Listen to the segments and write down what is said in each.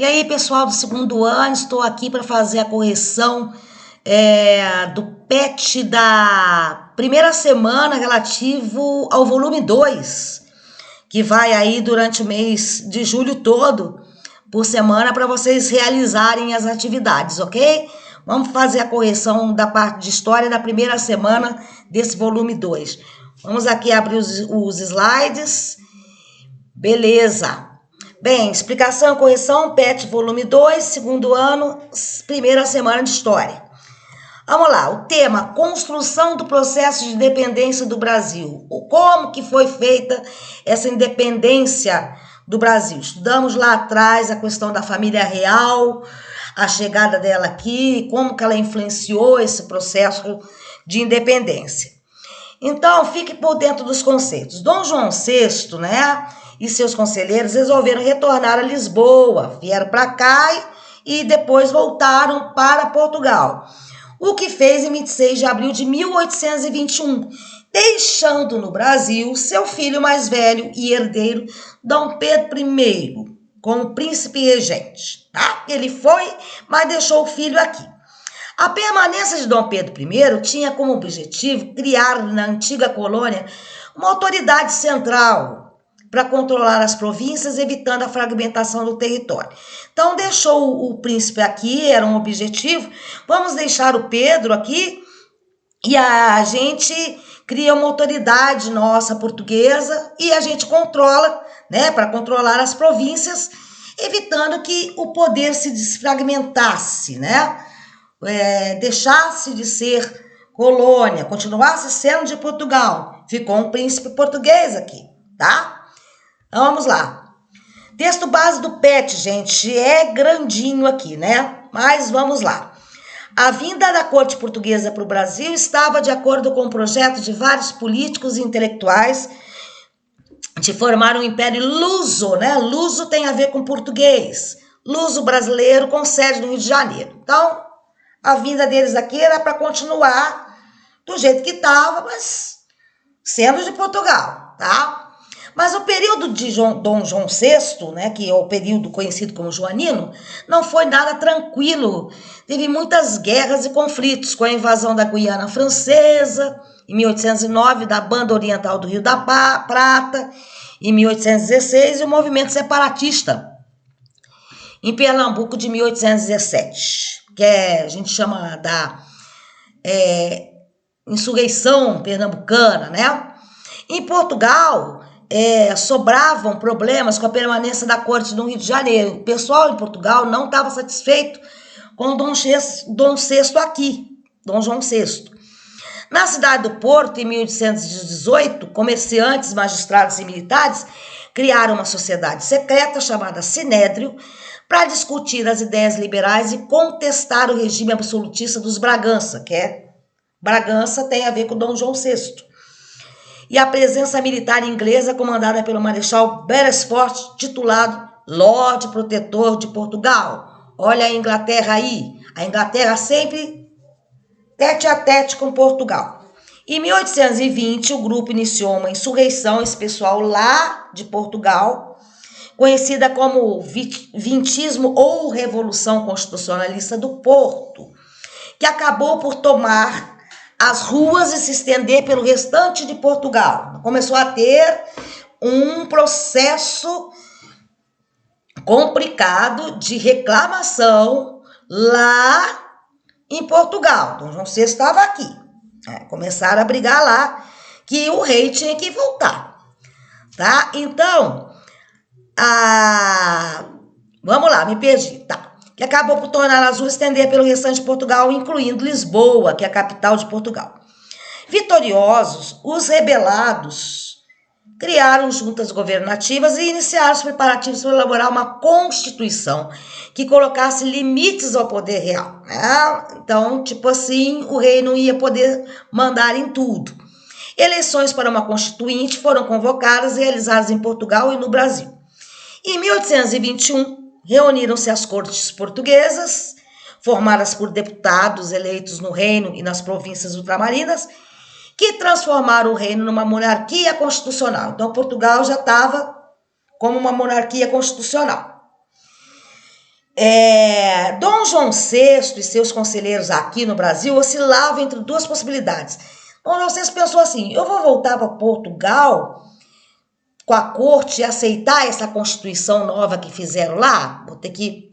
E aí, pessoal do segundo ano, estou aqui para fazer a correção do PET da primeira semana relativo ao volume 2, que vai aí durante o mês de julho todo, por semana, para vocês realizarem as atividades, ok? Vamos fazer a correção da parte de história da primeira semana desse volume 2. Vamos aqui abrir os slides. Beleza. Bem, explicação e correção, PET volume 2, segundo ano, primeira semana de história. Vamos lá, o tema, construção do processo de independência do Brasil. Como que foi feita essa independência do Brasil? Estudamos lá atrás a questão da família real, a chegada dela aqui, como que ela influenciou esse processo de independência. Então, fique por dentro dos conceitos. Dom João VI, né, e seus conselheiros resolveram retornar a Lisboa, vieram para cá e depois voltaram para Portugal, o que fez em 26 de abril de 1821, deixando no Brasil seu filho mais velho e herdeiro, Dom Pedro I, como príncipe regente. Tá? Ele foi, mas deixou o filho aqui. A permanência de Dom Pedro I tinha como objetivo criar na antiga colônia uma autoridade central para controlar as províncias, evitando a fragmentação do território. Então, deixou o príncipe aqui, era um objetivo. Vamos deixar o Pedro aqui e a gente cria uma autoridade nossa portuguesa e a gente controla, né, para controlar as províncias, evitando que o poder se desfragmentasse, né? Deixasse de ser colônia, continuasse sendo de Portugal. Ficou um príncipe português aqui, tá? Então, vamos lá. Texto base do PET, gente, é grandinho aqui, né? Mas vamos lá. A vinda da corte portuguesa para o Brasil estava de acordo com o projeto de vários políticos e intelectuais de formar um império luso, né? Luso tem a ver com português. Luso brasileiro com sede no Rio de Janeiro. Então, a vinda deles aqui era para continuar do jeito que estava, mas sendo de Portugal, tá? Mas o período de Dom João VI, né, que é o período conhecido como joanino, não foi nada tranquilo. Teve muitas guerras e conflitos, com a invasão da Guiana Francesa, em 1809, da Banda Oriental do Rio da Prata, em 1816, e o movimento separatista, em Pernambuco, de 1817, que a gente chama da insurreição pernambucana, né? Em Portugal, sobravam problemas com a permanência da corte no Rio de Janeiro. O pessoal em Portugal não estava satisfeito com Dom VI aqui, Dom João VI. Na cidade do Porto, em 1818, comerciantes, magistrados e militares criaram uma sociedade secreta chamada Sinédrio para discutir as ideias liberais e contestar o regime absolutista dos Bragança, que Bragança tem a ver com Dom João VI. E a presença militar inglesa comandada pelo Marechal Beresford, titulado Lorde Protetor de Portugal. Olha a Inglaterra aí. A Inglaterra sempre tete a tete com Portugal. Em 1820, o grupo iniciou uma insurreição, esse pessoal lá de Portugal, conhecida como Vintismo ou Revolução Constitucionalista do Porto, que acabou por tomar as ruas e se estender pelo restante de Portugal. Começou a ter um processo complicado de reclamação lá em Portugal. Dom João VI estava aqui. Começaram a brigar lá que o rei tinha que voltar. Tá? Então, vamos lá, me perdi. Tá. Que acabou por tornar as ruas estender pelo restante de Portugal, incluindo Lisboa, que é a capital de Portugal. Vitoriosos, os rebelados criaram juntas governativas e iniciaram os preparativos para elaborar uma constituição que colocasse limites ao poder real, né? Então, tipo assim, o rei não ia poder mandar em tudo. Eleições para uma constituinte foram convocadas e realizadas em Portugal e no Brasil. Em 1821, reuniram-se as cortes portuguesas, formadas por deputados eleitos no reino e nas províncias ultramarinas, que transformaram o reino numa monarquia constitucional. Então, Portugal já estava como uma monarquia constitucional. Dom João VI e seus conselheiros aqui no Brasil oscilavam entre duas possibilidades. Dom João VI pensou assim: eu vou voltar para Portugal com a corte e aceitar essa constituição nova que fizeram lá, vou ter que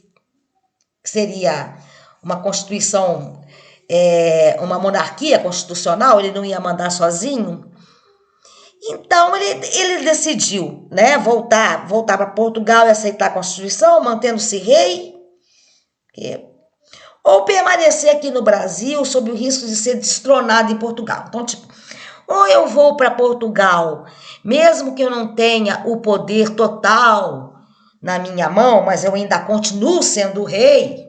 seria uma constituição, uma monarquia constitucional, ele não ia mandar sozinho. Então ele decidiu, né, voltar para Portugal e aceitar a Constituição, mantendo-se rei, ou permanecer aqui no Brasil sob o risco de ser destronado em Portugal. Então, tipo, ou eu vou para Portugal, mesmo que eu não tenha o poder total na minha mão, mas eu ainda continuo sendo rei,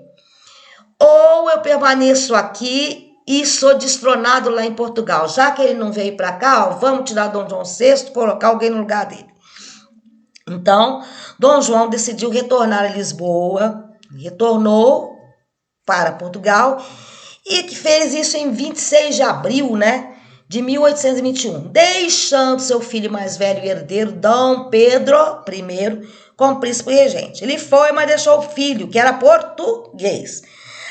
ou eu permaneço aqui e sou destronado lá em Portugal. Já que ele não veio para cá, ó, vamos tirar Dom João VI, colocar alguém no lugar dele. Então, Dom João decidiu retornar a Lisboa, retornou para Portugal e que fez isso em 26 de abril, né, de 1821, deixando seu filho mais velho e herdeiro, Dom Pedro I, como príncipe regente. Ele foi, mas deixou o filho, que era português.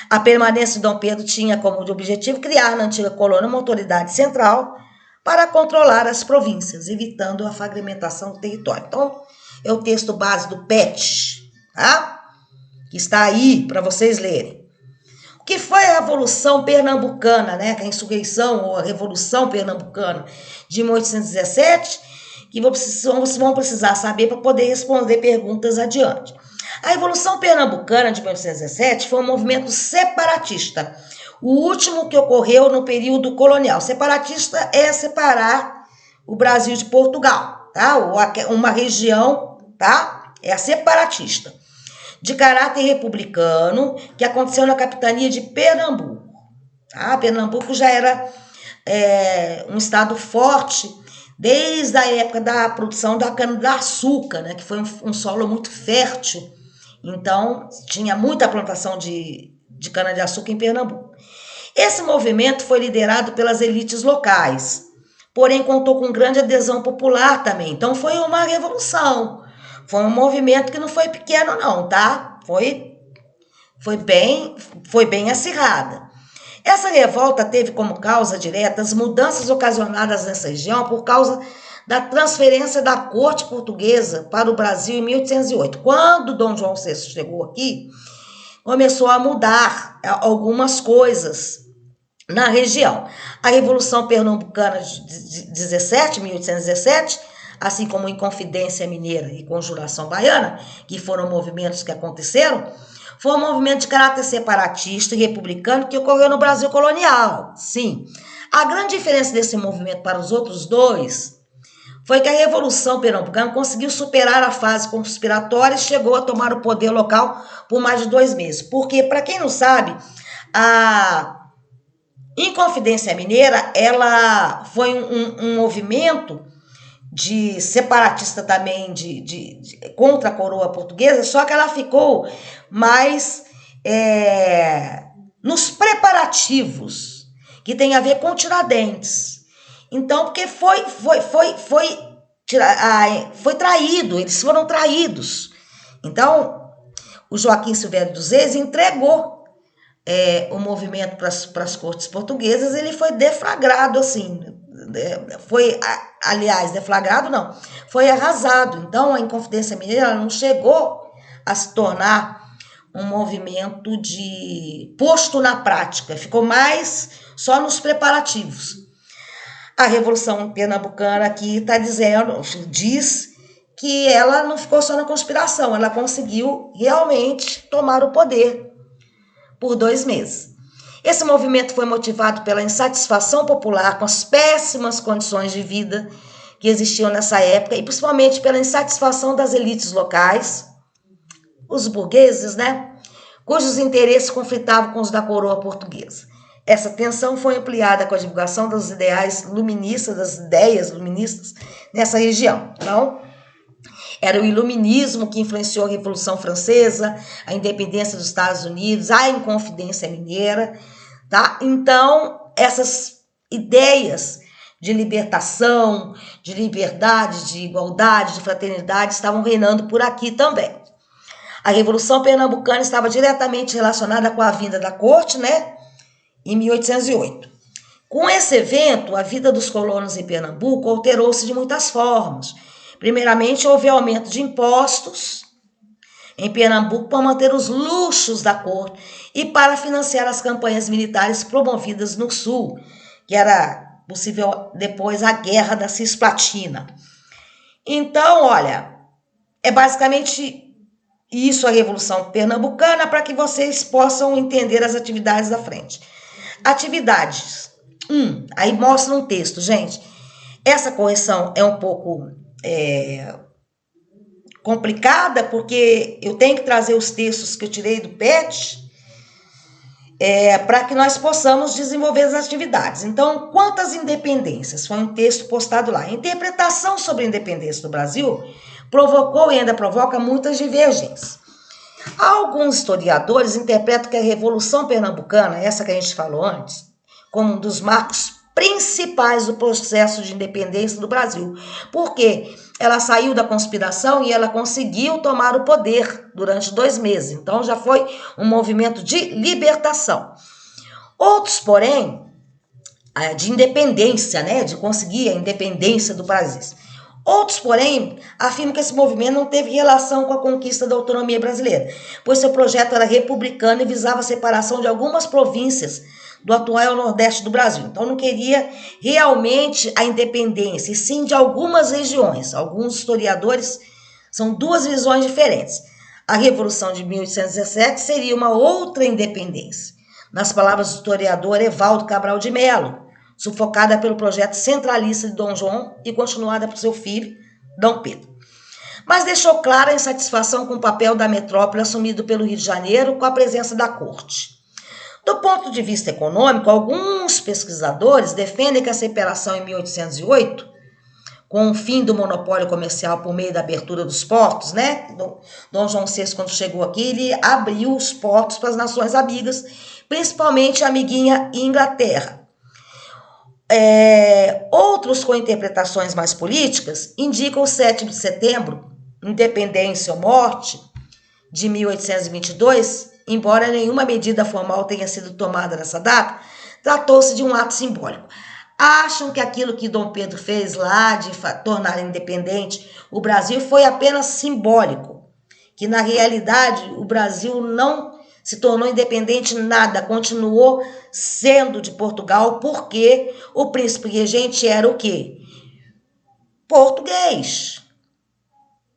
A permanência de Dom Pedro tinha como objetivo criar na antiga colônia uma autoridade central para controlar as províncias, evitando a fragmentação do território. Então, é o texto base do PET, tá? Que está aí para vocês lerem. O que foi a Revolução Pernambucana, né? A insurreição ou a Revolução Pernambucana de 1817, que vocês vão precisar saber para poder responder perguntas adiante. A Revolução Pernambucana de 1817 foi um movimento separatista, o último que ocorreu no período colonial. Separatista é separar o Brasil de Portugal, tá? Uma região, tá? É a separatista, de caráter republicano, que aconteceu na capitania de Pernambuco. Tá? Pernambuco já era um estado forte desde a época da produção da cana-de-açúcar, né? Que foi um solo muito fértil. Então, tinha muita plantação de cana-de-açúcar em Pernambuco. Esse movimento foi liderado pelas elites locais, porém contou com grande adesão popular também. Então, foi uma revolução. Foi um movimento que não foi pequeno, não, tá? Foi bem acirrada. Essa revolta teve como causa direta as mudanças ocasionadas nessa região por causa da transferência da corte portuguesa para o Brasil em 1808. Quando Dom João VI chegou aqui, começou a mudar algumas coisas na região. A Revolução Pernambucana de 1817, assim como Inconfidência Mineira e Conjuração Baiana, que foram movimentos que aconteceram, foi um movimento de caráter separatista e republicano que ocorreu no Brasil colonial. Sim. A grande diferença desse movimento para os outros dois foi que a Revolução Pernambucana conseguiu superar a fase conspiratória e chegou a tomar o poder local por mais de 2 meses. Porque, para quem não sabe, a Inconfidência Mineira, ela foi um movimento de separatista também contra a coroa portuguesa, só que ela ficou mais nos preparativos, que tem a ver com Tiradentes. Então, porque foi traído, eles foram traídos. Então, o Joaquim Silvério dos Reis entregou o movimento para as cortes portuguesas, ele foi deflagrado, assim, deflagrado não, foi arrasado. Então, a Inconfidência Mineira não chegou a se tornar um movimento posto na prática, ficou mais só nos preparativos. A Revolução Pernambucana aqui diz que ela não ficou só na conspiração, ela conseguiu realmente tomar o poder por 2 meses. Esse movimento foi motivado pela insatisfação popular com as péssimas condições de vida que existiam nessa época e principalmente pela insatisfação das elites locais, os burgueses, né, cujos interesses conflitavam com os da coroa portuguesa. Essa tensão foi ampliada com a divulgação das ideias luministas nessa região. Então, era o iluminismo que influenciou a Revolução Francesa, a independência dos Estados Unidos, a Inconfidência Mineira, tá? Então, essas ideias de libertação, de liberdade, de igualdade, de fraternidade estavam reinando por aqui também. A Revolução Pernambucana estava diretamente relacionada com a vinda da corte, né, em 1808. Com esse evento, a vida dos colonos em Pernambuco alterou-se de muitas formas. Primeiramente, houve aumento de impostos em Pernambuco para manter os luxos da corte e para financiar as campanhas militares promovidas no Sul, que era possível depois a Guerra da Cisplatina. Então, olha, é basicamente isso a Revolução Pernambucana para que vocês possam entender as atividades da frente. Atividades. Aí mostra um texto, gente. Essa correção é um pouco complicada, porque eu tenho que trazer os textos que eu tirei do PET para que nós possamos desenvolver as atividades. Então, quantas independências? Foi um texto postado lá. A interpretação sobre a independência do Brasil provocou e ainda provoca muitas divergências. Alguns historiadores interpretam que a Revolução Pernambucana, essa que a gente falou antes, como um dos marcos principais do processo de independência do Brasil, porque ela saiu da conspiração e ela conseguiu tomar o poder durante 2 meses. Então, já foi um movimento de libertação. Outros, porém, de independência, né, de conseguir a independência do país. Outros, porém, afirmam que esse movimento não teve relação com a conquista da autonomia brasileira, pois seu projeto era republicano e visava a separação de algumas províncias do atual Nordeste do Brasil. Então, não queria realmente a independência, e sim de algumas regiões. Alguns historiadores são 2 visões diferentes. A Revolução de 1817 seria uma outra independência, nas palavras do historiador Evaldo Cabral de Melo, sufocada pelo projeto centralista de Dom João e continuada por seu filho, Dom Pedro. Mas deixou clara a insatisfação com o papel da metrópole assumido pelo Rio de Janeiro com a presença da corte. Do ponto de vista econômico, alguns pesquisadores defendem que a separação em 1808, com o fim do monopólio comercial por meio da abertura dos portos, né? Dom João VI, quando chegou aqui, ele abriu os portos para as nações amigas, principalmente a amiguinha Inglaterra. Outros com interpretações mais políticas indicam o 7 de setembro, independência ou morte, de 1822, embora nenhuma medida formal tenha sido tomada nessa data, tratou-se de um ato simbólico. Acham que aquilo que Dom Pedro fez lá de tornar independente o Brasil foi apenas simbólico, que na realidade o Brasil não se tornou independente nada, continuou sendo de Portugal, porque o príncipe regente era o quê? Português.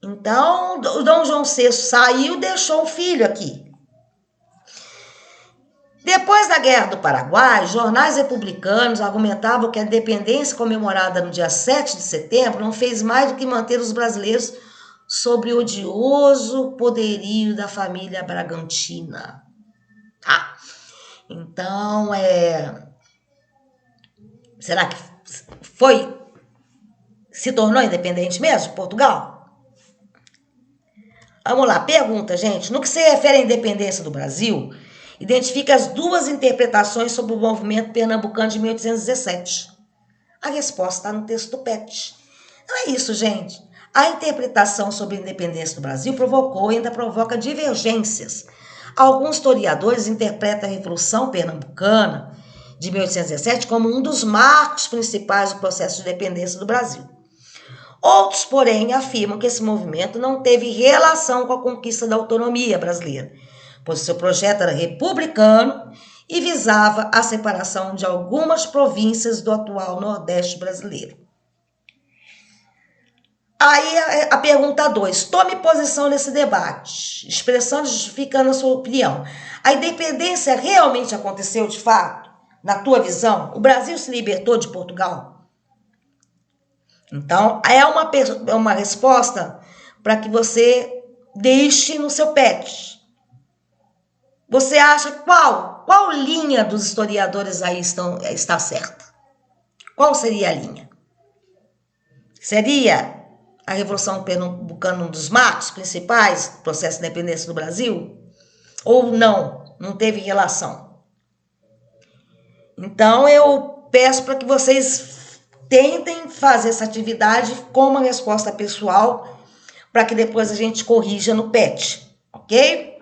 Então, o Dom João VI saiu e deixou o filho aqui. Depois da Guerra do Paraguai, jornais republicanos argumentavam que a independência comemorada no dia 7 de setembro não fez mais do que manter os brasileiros sob o odioso poderio da família Bragantina. Então, será que se tornou independente mesmo, Portugal? Vamos lá, pergunta, gente. No que se refere à independência do Brasil, identifica as 2 interpretações sobre o movimento pernambucano de 1817. A resposta está no texto do PET. Então é isso, gente. A interpretação sobre a independência do Brasil provocou e ainda provoca divergências. Alguns historiadores interpretam a Revolução Pernambucana de 1817 como um dos marcos principais do processo de independência do Brasil. Outros, porém, afirmam que esse movimento não teve relação com a conquista da autonomia brasileira, pois seu projeto era republicano e visava a separação de algumas províncias do atual Nordeste brasileiro. Aí a pergunta 2, tome posição nesse debate, expressando e justificando a sua opinião. A independência realmente aconteceu de fato? Na tua visão, o Brasil se libertou de Portugal? Então, é uma resposta para que você deixe no seu PET. Você acha qual linha dos historiadores aí está certa? Qual seria a linha? Seria a Revolução Pernambucana um dos marcos principais do processo de independência do Brasil? Ou não? Não teve relação? Então, eu peço para que vocês tentem fazer essa atividade com uma resposta pessoal, para que depois a gente corrija no PET, ok? ok?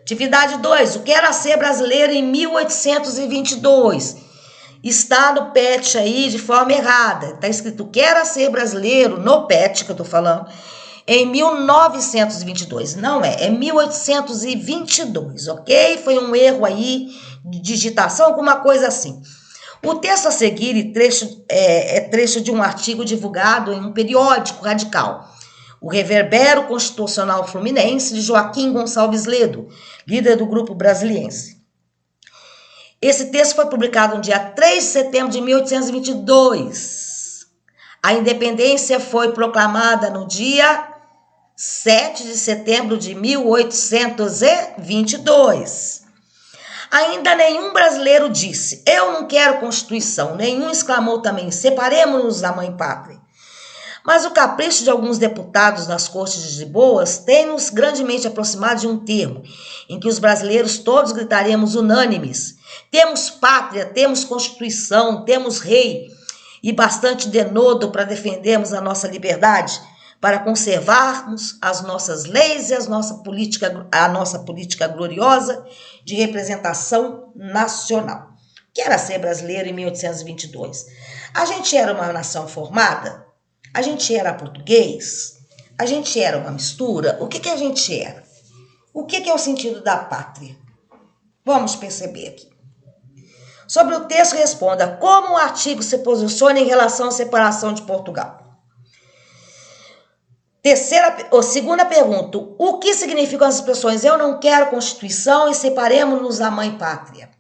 Atividade 2, o que era ser brasileiro em 1822? Está no PET aí de forma errada. Está escrito que era ser brasileiro, no PET que eu tô falando, em 1922. Não é 1822, ok? Foi um erro aí de digitação, alguma coisa assim. O texto a seguir é trecho de um artigo divulgado em um periódico radical, o Reverbero Constitucional Fluminense, de Joaquim Gonçalves Ledo, líder do Grupo Brasiliense. Esse texto foi publicado no dia 3 de setembro de 1822. A independência foi proclamada no dia 7 de setembro de 1822. Ainda nenhum brasileiro disse, eu não quero Constituição. Nenhum exclamou também, separemos-nos da mãe pátria. Mas o capricho de alguns deputados nas cortes de Lisboas tem nos grandemente aproximado de um termo, em que os brasileiros todos gritaremos unânimes. Temos pátria, temos Constituição, temos rei, e bastante denodo para defendermos a nossa liberdade, para conservarmos as nossas leis e a nossa política gloriosa de representação nacional. Que era ser brasileiro em 1822? A gente era uma nação formada? A gente era português? A gente era uma mistura? O que a gente era? O que é o sentido da pátria? Vamos perceber aqui. Sobre o texto, responda como o artigo se posiciona em relação à separação de Portugal. Segunda pergunta, o que significam as expressões eu não quero Constituição e separemos-nos da mãe pátria?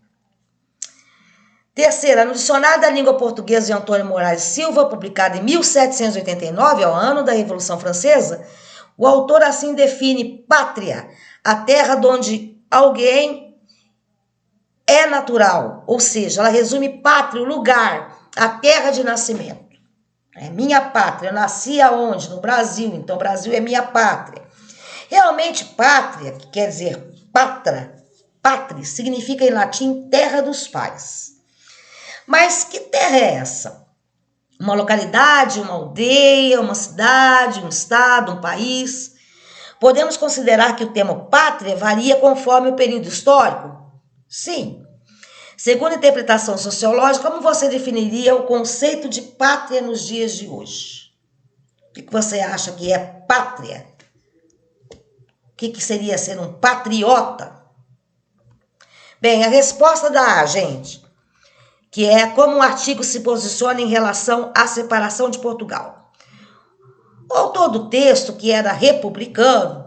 Terceira, no Dicionário da Língua Portuguesa de Antônio Moraes Silva, publicado em 1789, ao ano da Revolução Francesa, o autor assim define pátria, a terra onde alguém é natural, ou seja, ela resume pátria, o lugar, a terra de nascimento. É minha pátria, eu nasci aonde? No Brasil, então o Brasil é minha pátria. Realmente, pátria, que quer dizer pátria, significa em latim terra dos pais. Mas que terra é essa? Uma localidade, uma aldeia, uma cidade, um estado, um país? Podemos considerar que o termo pátria varia conforme o período histórico? Sim. Segundo a interpretação sociológica, como você definiria o conceito de pátria nos dias de hoje? O que você acha que é pátria? O que seria ser um patriota? Bem, a resposta da A, gente, que é como o artigo se posiciona em relação à separação de Portugal. O autor do texto, que era republicano,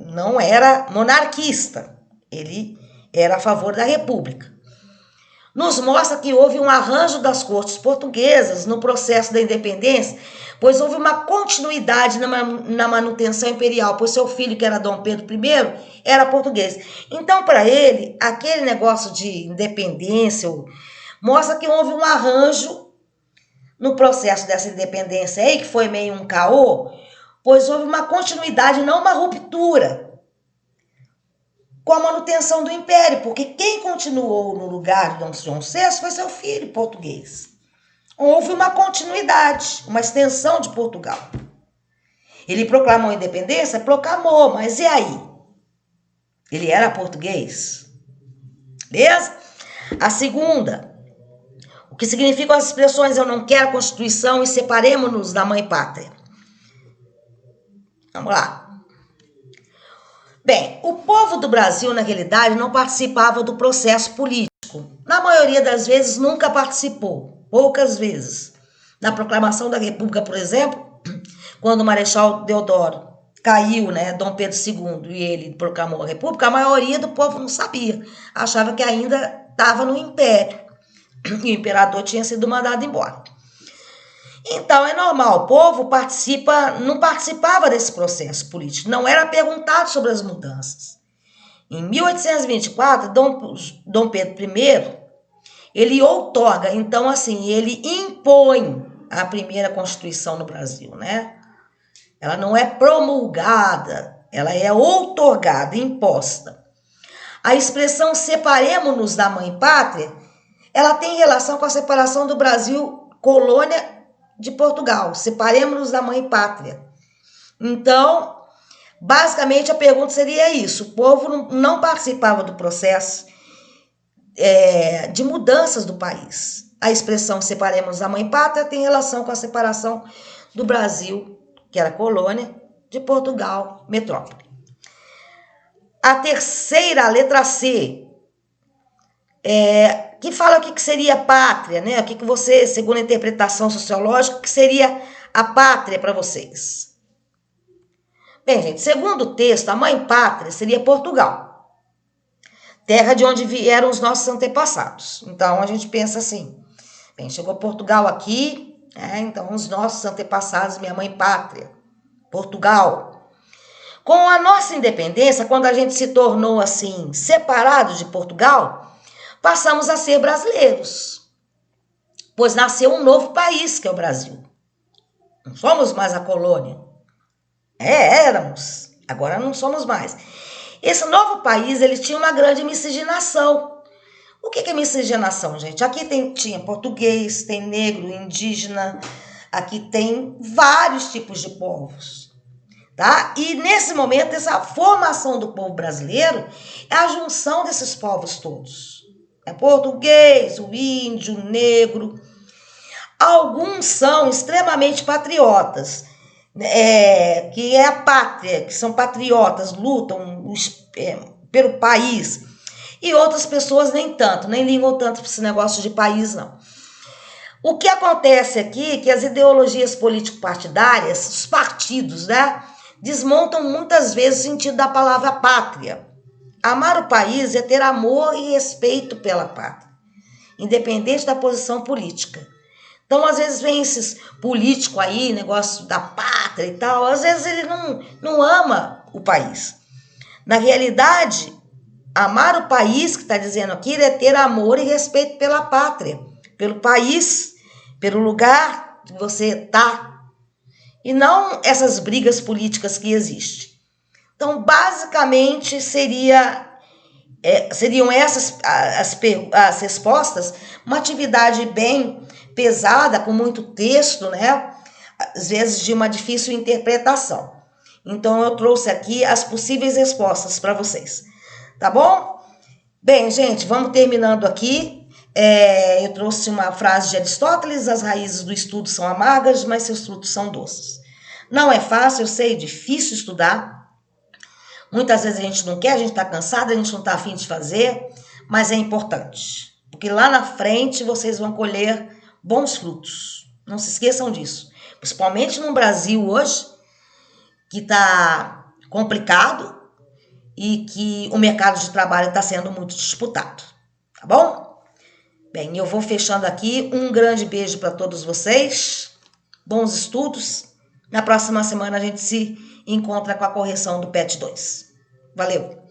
não era monarquista, ele era a favor da república. Nos mostra que houve um arranjo das cortes portuguesas no processo da independência, pois houve uma continuidade na manutenção imperial, pois seu filho, que era Dom Pedro I, era português. Então, para ele, aquele negócio de independência mostra que houve um arranjo no processo dessa independência aí, que foi meio um caô, pois houve uma continuidade, não uma ruptura, com a manutenção do império, porque quem continuou no lugar de Dom João VI foi seu filho português. Houve uma continuidade, uma extensão de Portugal. Ele proclamou a independência? Proclamou, mas e aí? Ele era português? Beleza? A segunda, o que significam as expressões eu não quero Constituição e separemos-nos da mãe pátria? Vamos lá. Bem, o povo do Brasil, na realidade, não participava do processo político. Na maioria das vezes, nunca participou. Poucas vezes. Na proclamação da República, por exemplo, quando o Marechal Deodoro caiu, né, Dom Pedro II, e ele proclamou a República, a maioria do povo não sabia. Achava que ainda estava no Império. E o imperador tinha sido mandado embora. Então, é normal, o povo não participava desse processo político, não era perguntado sobre as mudanças. Em 1824, Dom Pedro I, ele outorga, então assim, ele impõe a primeira Constituição no Brasil, né? Ela não é promulgada, ela é outorgada, imposta. A expressão separemos-nos da mãe pátria, ela tem relação com a separação do Brasil, colônia de Portugal, separemos-nos da mãe pátria. Então, Basicamente, a pergunta seria isso. O povo não participava do processo de mudanças do país. A expressão separemos a mãe pátria tem relação com a separação do Brasil, que era colônia, de Portugal, metrópole. A terceira, a letra C, que fala o que seria pátria, né? O que você, segundo a interpretação sociológica, o que seria a pátria para vocês? Bem, gente, segundo o texto, a mãe pátria seria Portugal, terra de onde vieram os nossos antepassados. Então, a gente pensa assim, bem, chegou Portugal aqui, então os nossos antepassados, minha mãe pátria, Portugal. Com a nossa independência, quando a gente se tornou assim, separado de Portugal, passamos a ser brasileiros, pois nasceu um novo país, que é o Brasil. Não somos mais a colônia. Éramos, agora não somos mais. Esse novo país, ele tinha uma grande miscigenação. O que é miscigenação, gente? Aqui tinha português, tem negro, indígena, aqui tem vários tipos de povos. Tá? E nesse momento, essa formação do povo brasileiro é a junção desses povos todos. É português, o índio, o negro. Alguns são extremamente patriotas, que é a pátria, que são patriotas, lutam pelo país. E outras pessoas nem tanto, nem ligam tanto para esse negócio de país, não. O que acontece aqui é que as ideologias político-partidárias, os partidos, né, desmontam muitas vezes o sentido da palavra pátria. Amar o país é ter amor e respeito pela pátria, independente da posição política. Então, às vezes, vem esses políticos aí, negócio da pátria e tal, às vezes ele não ama o país. Na realidade, amar o país, que está dizendo aqui, é ter amor e respeito pela pátria, pelo país, pelo lugar que você está, e não essas brigas políticas que existem. Então, basicamente, seriam essas as respostas, uma atividade bem pesada, com muito texto, né? Às vezes de uma difícil interpretação. Então, eu trouxe aqui as possíveis respostas para vocês. Tá bom? Bem, gente, vamos terminando aqui. Eu trouxe uma frase de Aristóteles: as raízes do estudo são amargas, mas seus frutos são doces. Não é fácil, eu sei, é difícil estudar. Muitas vezes a gente não quer, a gente está cansado, a gente não está afim de fazer, mas é importante. Porque lá na frente vocês vão colher bons frutos. Não se esqueçam disso. Principalmente no Brasil hoje, que está complicado e que o mercado de trabalho está sendo muito disputado. Tá bom? Bem, eu vou fechando aqui. Um grande beijo para todos vocês. Bons estudos. Na próxima semana a gente se encontra com a correção do PET 2. Valeu!